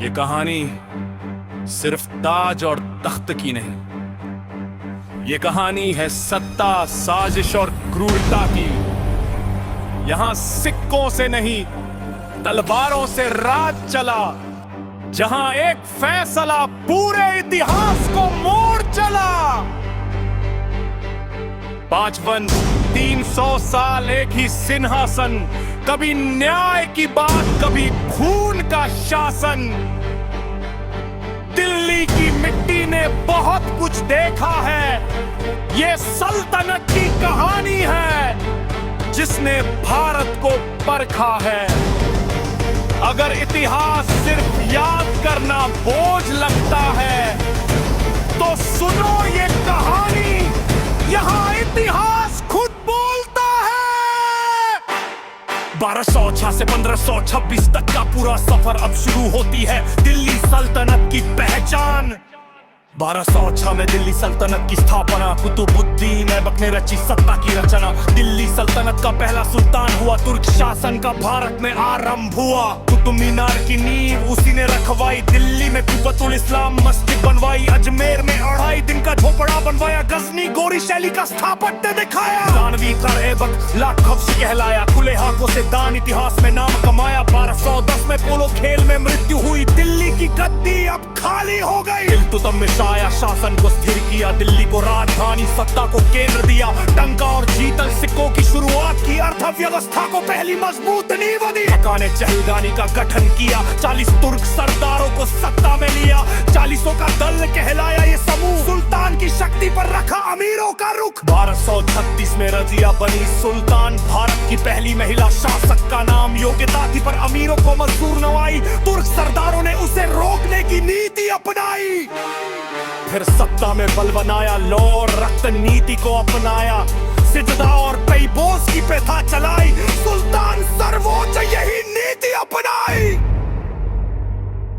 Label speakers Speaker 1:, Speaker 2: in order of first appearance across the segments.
Speaker 1: ये कहानी सिर्फ ताज और तख्त की नहीं, ये कहानी है सत्ता, साजिश और क्रूरता की। यहां सिक्कों से नहीं, तलवारों से राज चला। जहां एक फैसला पूरे इतिहास को मोड़ चला। 55 300 साल एक ही सिंहासन, कभी न्याय की बात, कभी खून का शासन। दिल्ली की मिट्टी ने बहुत कुछ देखा है। ये सल्तनत की कहानी है जिसने भारत को परखा है। अगर इतिहास सिर्फ याद करना बोझ लगता है तो सुनो ये कहानी, यहाँ इतिहास खुद बोलता है। 1206 से 1526 तक का पूरा सफर अब शुरू होती है दिल्ली सल्तनत की पहचान। 1206 में दिल्ली सल्तनत की स्थापना, कुतुबुद्दीन ऐबक ने रची सत्ता की रचना। दिल्ली सल्तनत का पहला सुल्तान हुआ, तुर्क शासन का भारत में आरंभ हुआ। कुतुब मीनार की नींव उसी ने रखवाई, दिल्ली में कुतुबुल इस्लाम मस्जिद बनवाई, अजमेर में 2.5 दिन का झोपड़ा बनवाया, गजनी गोरी शैली का स्थापत्य दिखाया। दानवी कर ऐबक लाखवंश कहलाया, खुले हाथों से दान इतिहास में नाम कमाया। 1210 में पोलो खेल में मृत्यु हुई, दिल्ली की गद्दी अब खाली हो गई। इल्तुतमिश में आया, शासन को स्थिर किया, दिल्ली को राजधानी, सत्ता को केंद्र दिया। टंका और जीतल सिक्कों की शुरुआत की, अर्थव्यवस्था को पहली मजबूत नींव दी। हकाने चहलगानी का गठन किया, 40 तुर्क सरदारों को सत्ता में लिया। 40 का दल कहलाया ये समूह, सुल्तान की शक्ति पर रखा अमीरों का रुख। 1236 में रजिया बनी सुल्तान, भारत की पहली महिला शासक का नाम। योग्यता थी पर अमीरों को मंजूर न आई, तुर्क सरदारों ने उसे रोकने की नीति अपनाई। फिर सत्ता में बल बनाया, लौ और रक्त नीति को अपनाया। सिजदा और पैबोस की प्रथा चलाई, सुल्तान सर्वोच्च यही नीति अपनाई।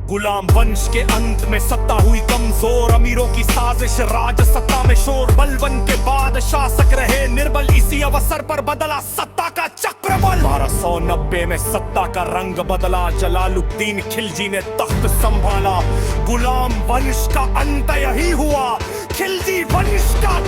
Speaker 1: गुलाम वंश के अंत में सत्ता हुई कमजोर, अमीरों की साजिश, राज सत्ता में शोर। बलबन के बाद शासक रहे निर्बल, इसी अवसर पर बदला सत्ता का चक्रबल। 1290 में सत्ता का रंग बदला, जलालुद्दीन खिलजी ने तख्त संभाला। गुलाम वंश का अंत यही हुआ, खिलजी वंश का